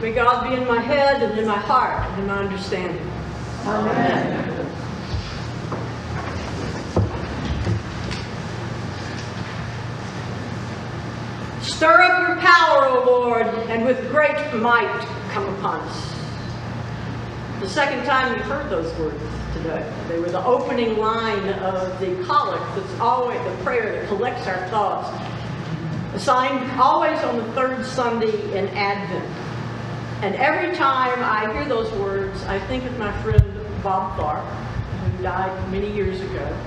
May God be in my head and in my heart and in my understanding. Amen. Stir up your power, O Lord, and with great might come upon us. The second time you've heard those words today. They were the opening line of the collect that's always the prayer that collects our thoughts. Assigned always on the third Sunday in Advent. And every time I hear those words, I think of my friend Bob Tharp, who died many years ago.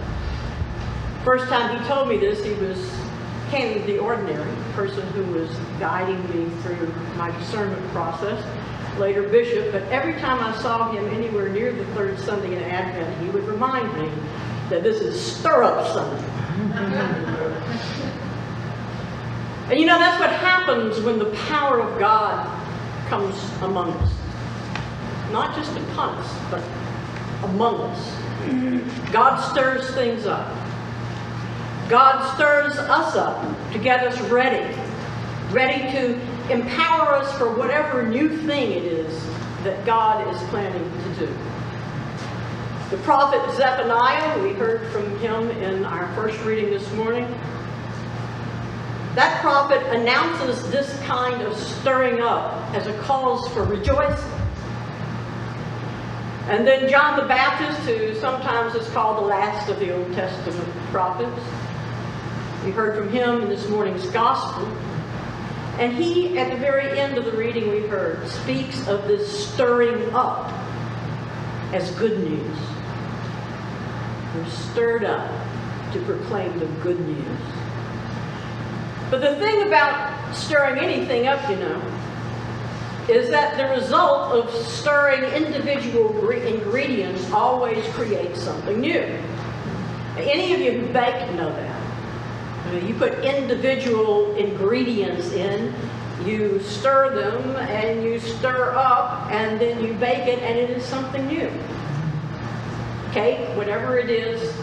First time he told me this, he became the ordinary person who was guiding me through my discernment process, later bishop. But every time I saw him anywhere near the third Sunday in Advent, he would remind me that this is Stir-Up Sunday. And you know, that's what happens when the power of God comes among us. Not just upon us, but among us. God stirs things up. God stirs us up to get us ready to empower us for whatever new thing it is that God is planning to do. The prophet Zephaniah, we heard from him in our first reading this morning. That prophet announces this kind of stirring up as a cause for rejoicing. And then John the Baptist, who sometimes is called the last of the Old Testament prophets, we heard from him in this morning's gospel. And he, at the very end of the reading we heard, speaks of this stirring up as good news. We're stirred up to proclaim the good news. But the thing about stirring anything up, you know, is that the result of stirring individual ingredients always creates something new. Any of you who bake know that. I mean, you put individual ingredients in, you stir them, and you stir up, and then you bake it, and it is something new. Cake, whatever it is,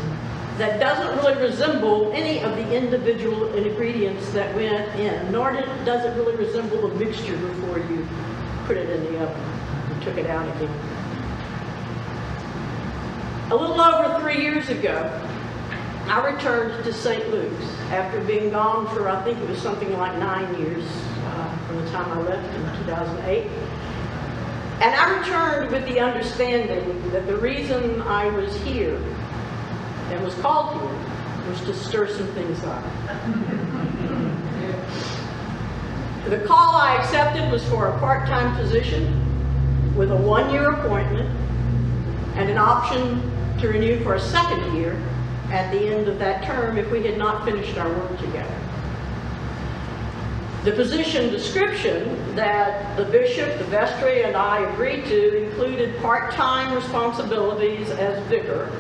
that doesn't really resemble any of the individual ingredients that went in, nor does it really resemble the mixture before you put it in the oven and took it out again. A little over 3 years ago, I returned to St. Luke's after being gone for, I think it was something like 9 years from the time I left in 2008. And I returned with the understanding that the reason I was here and was called here was to stir some things up. The call I accepted was for a part-time position with a 1-year appointment and an option to renew for a 2nd year at the end of that term if we had not finished our work together. The position description that the bishop, the vestry, and I agreed to included part-time responsibilities as vicar,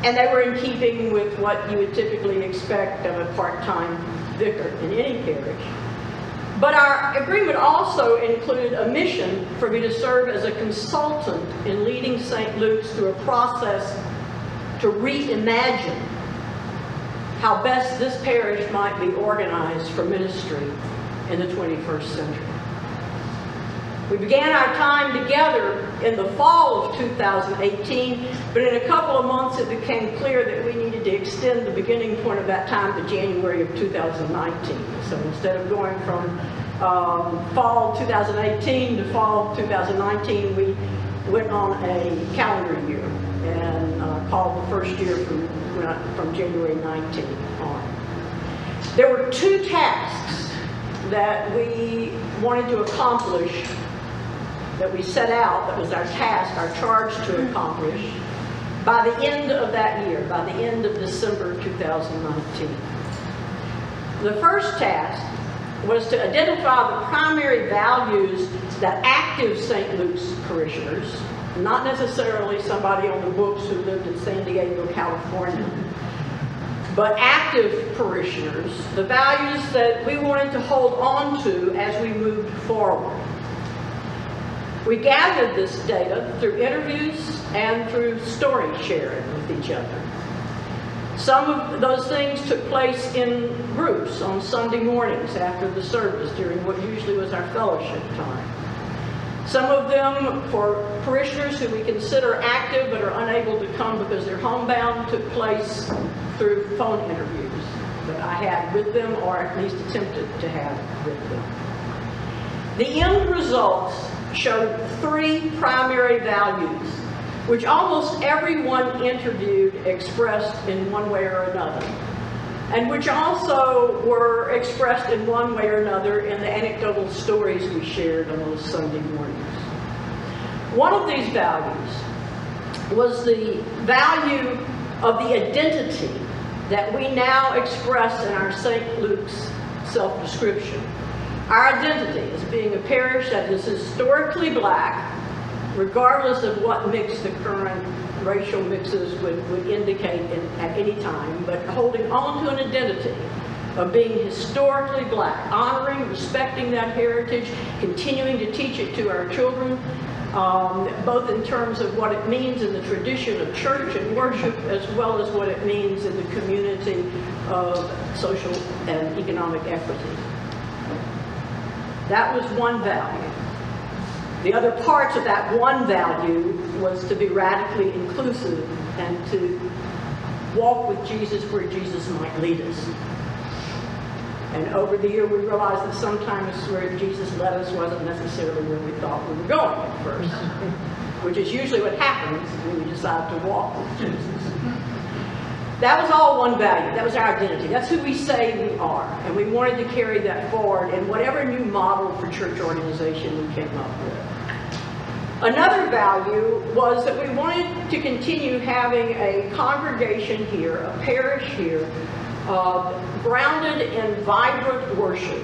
and they were in keeping with what you would typically expect of a part-time vicar in any parish. But our agreement also included a mission for me to serve as a consultant in leading St. Luke's through a process to reimagine how best this parish might be organized for ministry in the 21st century. We began our time together in the fall of 2018, but in a couple of months it became clear that we needed to extend the beginning point of that time to January of 2019. So instead of going from fall 2018 to fall 2019, we went on a calendar year and called the first year from January 19 on. There were 2 tasks that we wanted to accomplish, that we set out, that was our task, our charge to accomplish, by the end of that year, by the end of December 2019. The first task was to identify the primary values that active St. Luke's parishioners, not necessarily somebody on the books who lived in San Diego, California, but active parishioners, the values that we wanted to hold on to as we moved forward. We gathered this data through interviews and through story sharing with each other. Some of those things took place in groups on Sunday mornings after the service during what usually was our fellowship time. Some of them, for parishioners who we consider active but are unable to come because they're homebound, took place through phone interviews that I had with them, or at least attempted to have with them. The end results showed three primary values, which almost everyone interviewed expressed in one way or another, and which also were expressed in one way or another in the anecdotal stories we shared on those Sunday mornings. One of these values was the value of the identity that we now express in our St. Luke's self-description. Our identity as being a parish that is historically black, regardless of what mix the current racial mixes would indicate at any time, but holding on to an identity of being historically black, honoring, respecting that heritage, continuing to teach it to our children, both in terms of what it means in the tradition of church and worship, as well as what it means in the community of social and economic equity. That was one value. The other parts of that one value was to be radically inclusive and to walk with Jesus where Jesus might lead us. And over the year, we realized that sometimes where Jesus led us wasn't necessarily where we thought we were going at first, which is usually what happens when you decide to walk with Jesus. That was all one value. That was our identity. That's who we say we are. And we wanted to carry that forward in whatever new model for church organization we came up with. Another value was that we wanted to continue having a congregation here, a parish here, grounded in vibrant worship.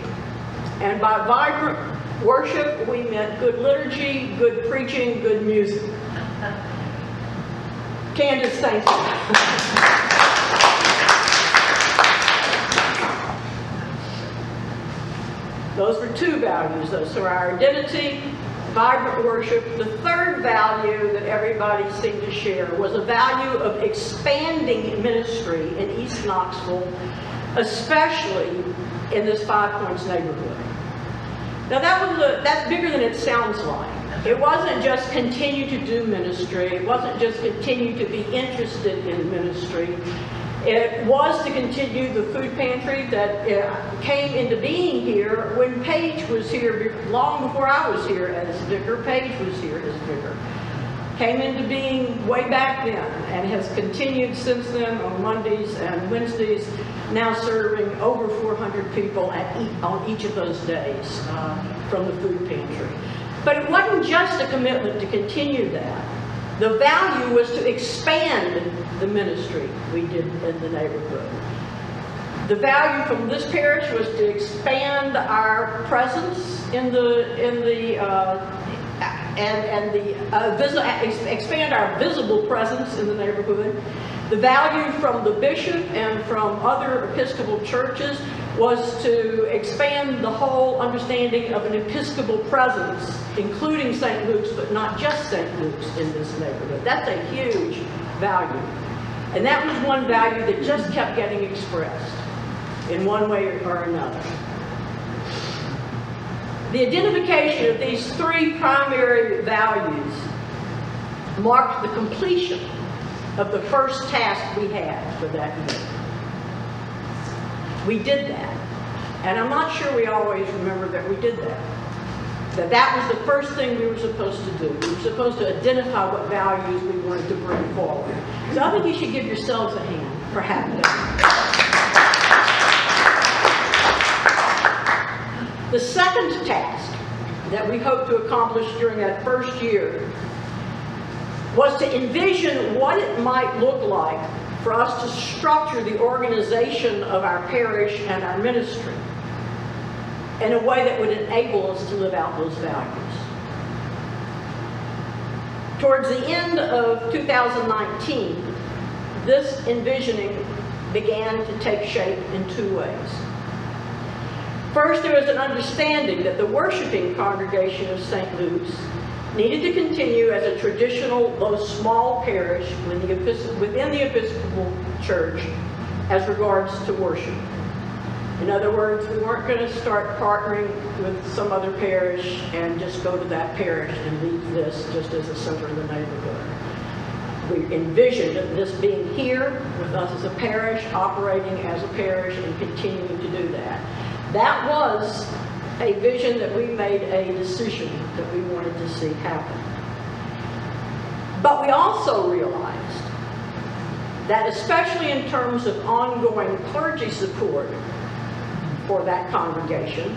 And by vibrant worship, we meant good liturgy, good preaching, good music. Candace, thank you. Those were two values, though. So our identity, vibrant worship. The third value that everybody seemed to share was a value of expanding ministry in East Knoxville, especially in this Five Points neighborhood. Now that's bigger than it sounds like. It wasn't just continue to do ministry. It wasn't just continue to be interested in ministry. It was to continue the food pantry that came into being here when Paige was here, long before I was here as vicar. Paige was here as vicar. Came into being way back then and has continued since then on Mondays and Wednesdays, now serving over 400 people on each of those days from the food pantry. But it wasn't just a commitment to continue that. The value was to expand the ministry we did in the neighborhood. The value from this parish was to expand our presence expand our visible presence in the neighborhood. The value from the bishop and from other Episcopal churches was to expand the whole understanding of an Episcopal presence, including St. Luke's, but not just St. Luke's in this neighborhood. That's a huge value. And that was one value that just kept getting expressed in one way or another. The identification of these three primary values marked the completion of the first task we had for that year. We did that. And I'm not sure we always remember that we did that. That was the first thing we were supposed to do. We were supposed to identify what values we wanted to bring forward. So I think you should give yourselves a hand for having that. The second task that we hope to accomplish during that first year was to envision what it might look like for us to structure the organization of our parish and our ministry in a way that would enable us to live out those values. Towards the end of 2019, this envisioning began to take shape in two ways. First, there was an understanding that the worshiping congregation of St. Luke's needed to continue as a traditional, though small parish within the Episcopal Church as regards to worship. In other words, we weren't going to start partnering with some other parish and just go to that parish and leave this just as a center of the neighborhood. We envisioned this being here with us as a parish, operating as a parish, and continuing to do that. That was a vision that we made a decision that we wanted to see happen. But we also realized that, especially in terms of ongoing clergy support for that congregation,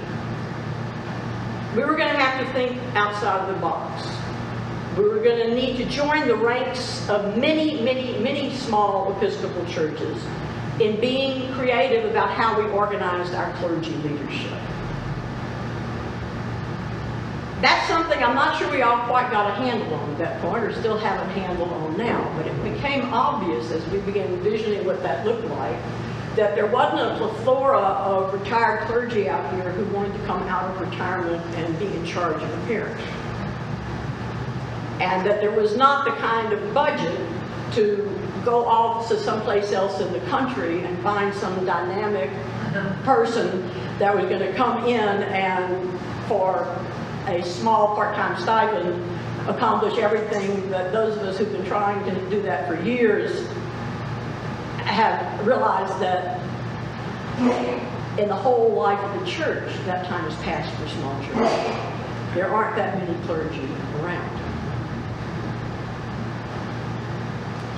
we were going to have to think outside of the box. We were going to need to join the ranks of many small Episcopal churches in being creative about how we organized our clergy leadership. That's something I'm not sure we all quite got a handle on at that point, or still have a handle on now, but it became obvious as we began envisioning what that looked like, that there wasn't a plethora of retired clergy out here who wanted to come out of retirement and be in charge of a parish. And that there was not the kind of budget to go off to someplace else in the country and find some dynamic person that was going to come in and, for a small part-time stipend, accomplish everything that those of us who've been trying to do that for years have realized that in the whole life of the church, that time has passed for small churches. There aren't that many clergy around.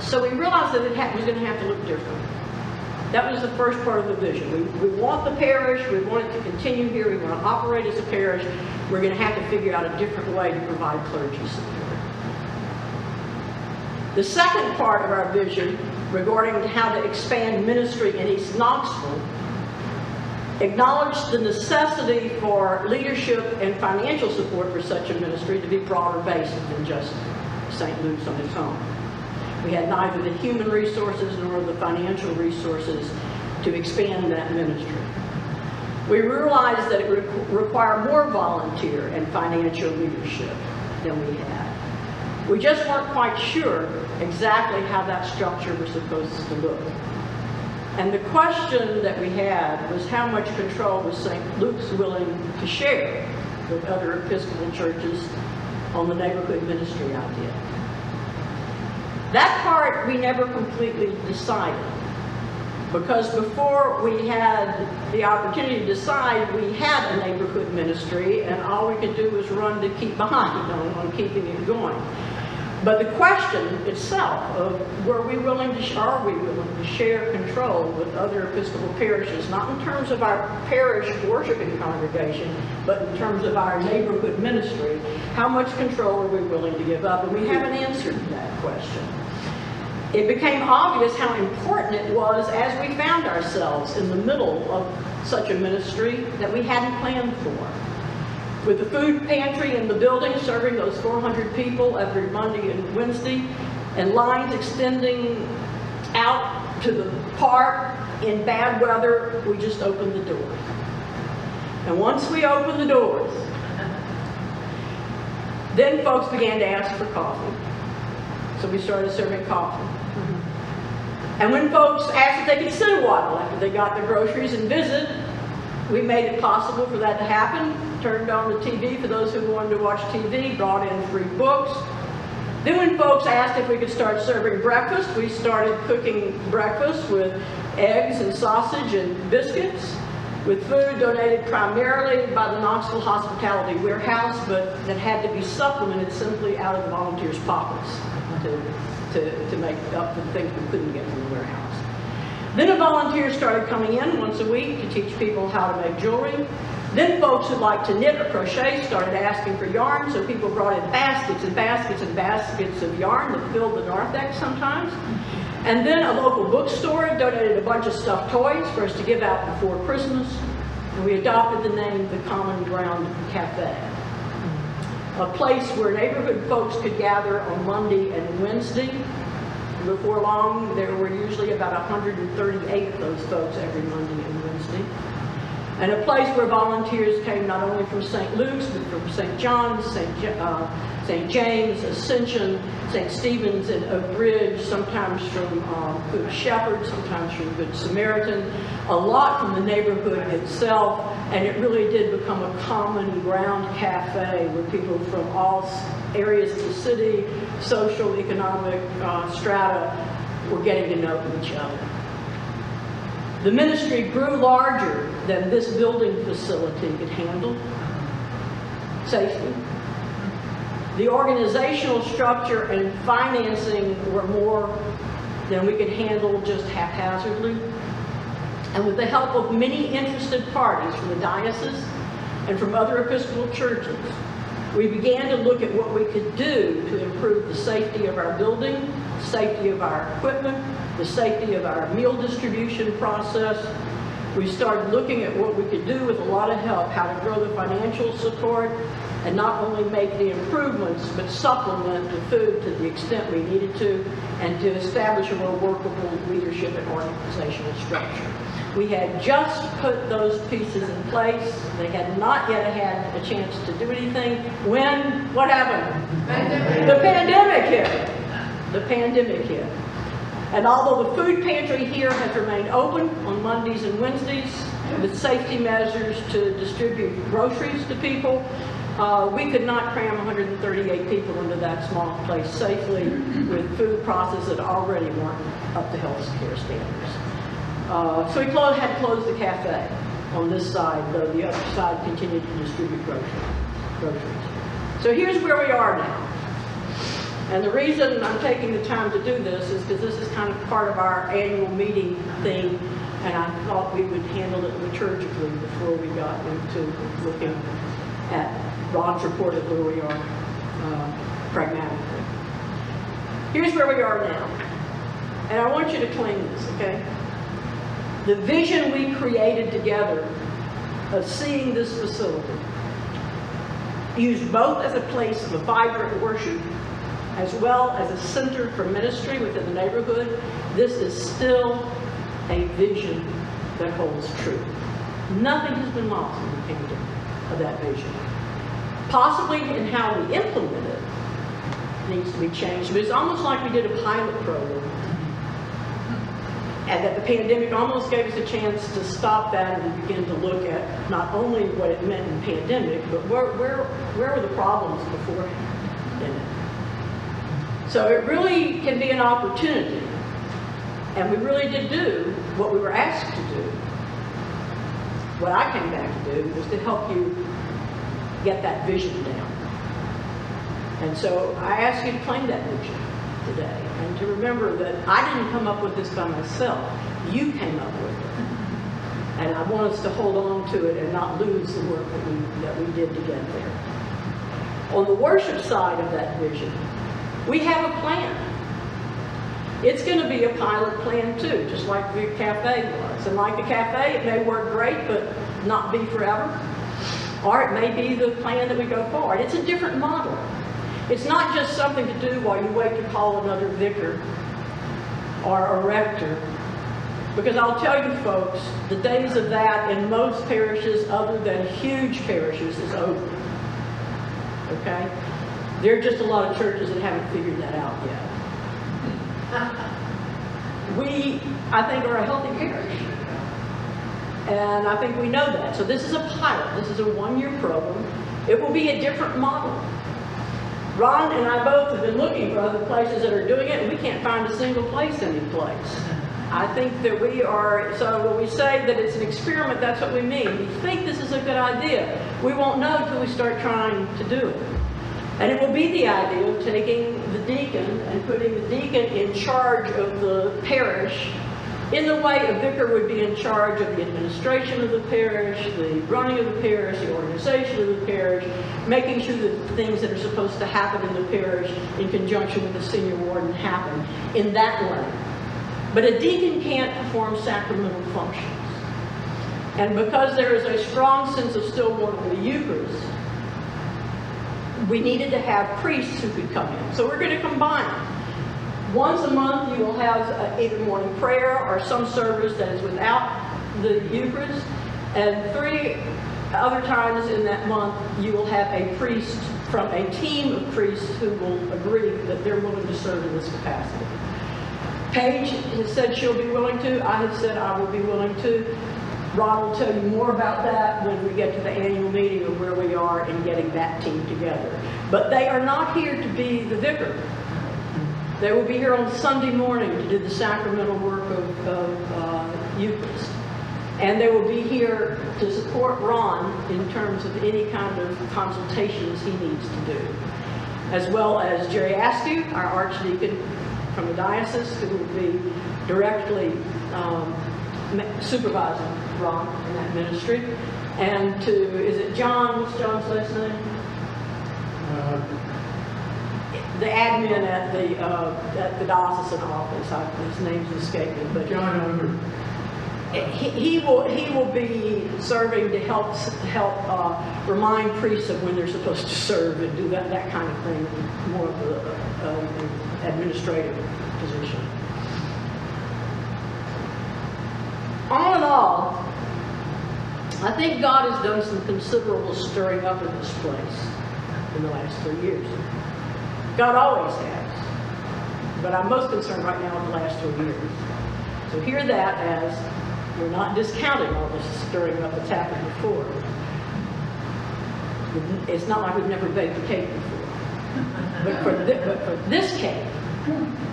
So we realized that it was going to have to look different. That was the first part of the vision. We want the parish, we want it to continue here, we want to operate as a parish. We're going to have to figure out a different way to provide clergy support. The second part of our vision regarding how to expand ministry in East Knoxville acknowledged the necessity for leadership and financial support for such a ministry to be broader based than just St. Luke's on its own. We had neither the human resources nor the financial resources to expand that ministry. We realized that it would require more volunteer and financial leadership than we had. We just weren't quite sure exactly how that structure was supposed to look. And the question that we had was how much control was St. Luke's willing to share with other Episcopal churches on the neighborhood ministry idea. That part we never completely decided, because before we had the opportunity to decide, we had a neighborhood ministry, and all we could do was run to keep behind on keeping it going. But the question itself of are we willing to share control with other Episcopal parishes, not in terms of our parish worshiping congregation, but in terms of our neighborhood ministry, how much control are we willing to give up? And we haven't answered that question. It became obvious how important it was as we found ourselves in the middle of such a ministry that we hadn't planned for. With the food pantry in the building serving those 400 people every Monday and Wednesday, and lines extending out to the park in bad weather, we just opened the doors. And once we opened the doors, then folks began to ask for coffee. So we started serving coffee. And when folks asked if they could sit a while after they got their groceries and visit, we made it possible for that to happen. Turned on the TV for those who wanted to watch TV, brought in free books. Then when folks asked if we could start serving breakfast, we started cooking breakfast with eggs and sausage and biscuits, with food donated primarily by the Knoxville Hospitality Warehouse, but that had to be supplemented simply out of the volunteers' pockets to make up for the things we couldn't get from the warehouse. Then the volunteers started coming in once a week to teach people how to make jewelry. Then folks who like to knit or crochet started asking for yarn, so people brought in baskets and baskets and baskets of yarn that filled the narthex sometimes. And then a local bookstore donated a bunch of stuffed toys for us to give out before Christmas. And we adopted the name The Common Ground Cafe, a place where neighborhood folks could gather on Monday and Wednesday. Before long, there were usually about 138 of those folks every Monday and Wednesday. And a place where volunteers came not only from St. Luke's, but from St. John's, St. James, Ascension, St. Stephen's and Oak Ridge, sometimes from Good Shepherd, sometimes from Good Samaritan, a lot from the neighborhood itself, and it really did become a common ground cafe where people from all areas of the city, social, economic strata, were getting to know each other. The ministry grew larger than this building facility could handle safely. The organizational structure and financing were more than we could handle just haphazardly. And with the help of many interested parties from the diocese and from other Episcopal churches, we began to look at what we could do to improve the safety of our building, the safety of our equipment, the safety of our meal distribution process. We started looking at what we could do with a lot of help, how to grow the financial support, and not only make the improvements, but supplement the food to the extent we needed to, and to establish a more workable leadership and organizational structure. We had just put those pieces in place. They had not yet had a chance to do anything when, what happened? The pandemic hit. The pandemic hit. And although the food pantry here has remained open on Mondays and Wednesdays with safety measures to distribute groceries to people, we could not cram 138 people into that small place safely with food processors that already weren't up to health care standards. So we had to close the cafe on this side, though the other side continued to distribute groceries. So here's where we are now. And the reason I'm taking the time to do this is because this is kind of part of our annual meeting thing, and I thought we would handle it liturgically before we got into looking at Ron's report of where we are pragmatically. Here's where we are now. And I want you to claim this, okay? The vision we created together of seeing this facility used both as a place of vibrant worship as well as a center for ministry within the neighborhood, this is still a vision that holds true. Nothing has been lost in the kingdom of that vision. Possibly in how we implement it needs to be changed, but it's almost like we did a pilot program, and that the pandemic almost gave us a chance to stop that and begin to look at not only what it meant in the pandemic, but where were the problems beforehand in it. So it really can be an opportunity, and we really did do what we were asked to do. What I came back to do was to help you get that vision down. And so I ask you to claim that vision today, and to remember that I didn't come up with this by myself. You came up with it. And I want us to hold on to it and not lose the work that we did to get there. On the worship side of that vision, we have a plan. It's going to be a pilot plan too, just like the cafe was. And like the cafe, it may work great, but not be forever. Or it may be the plan that we go forward. It's a different model. It's not just something to do while you wait to call another vicar or a rector. Because I'll tell you folks, the days of that in most parishes other than huge parishes is over. Okay? There are just a lot of churches that haven't figured that out yet. We, I think, are a healthy parish. And I think we know that. So this is a pilot. This is a one-year program. It will be a different model. Ron and I both have been looking for other places that are doing it, and we can't find a single place any place. I think that we are, so when we say that it's an experiment, that's what we mean. We think this is a good idea. We won't know until we start trying to do it. And it will be the idea of taking the deacon and putting the deacon in charge of the parish in the way a vicar would be in charge of the administration of the parish, the running of the parish, the organization of the parish, making sure that the things that are supposed to happen in the parish in conjunction with the senior warden happen in that way. But a deacon can't perform sacramental functions. And because there is a strong sense of still wanting the Eucharist, we needed to have priests who could come in. So we're going to combine them. Once a month you will have either morning prayer or some service that is without the Eucharist. And 3 other times in that month you will have a priest from a team of priests who will agree that they're willing to serve in this capacity. Paige has said she'll be willing to. I have said I will be willing to. Ron will tell you more about that when we get to the annual meeting of where we are in getting that team together. But they are not here to be the vicar. They will be here on Sunday morning to do the sacramental work of Eucharist. And they will be here to support Ron in terms of any kind of consultations he needs to do. As well as Jerry Askew, our archdeacon from the diocese, who will be directly supervising Ron in that ministry. And to, is it John, what's John's last name? The admin at the diocesan office. His name's escaping me, but John Under. He will be serving to help remind priests of when they're supposed to serve and do that kind of thing, more of the administrative position. All in all, I think God has done some considerable stirring up in this place in the last 3 years. God always has. But I'm most concerned right now in the last 3 years. So hear that as we're not discounting all this stirring up that's happened before. It's not like we've never baked a cake before. But for this cake,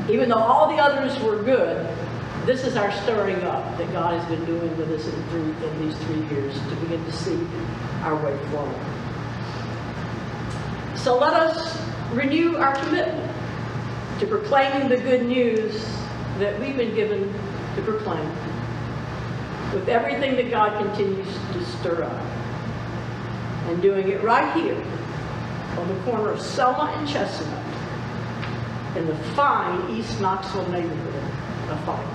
even though all the others were good, this is our stirring up that God has been doing with us in these 3 years to begin to see our way forward. So let us renew our commitment to proclaiming the good news that we've been given to proclaim, with everything that God continues to stir up, and doing it right here on the corner of Selma and Chestnut in the fine East Knoxville neighborhood of Fife.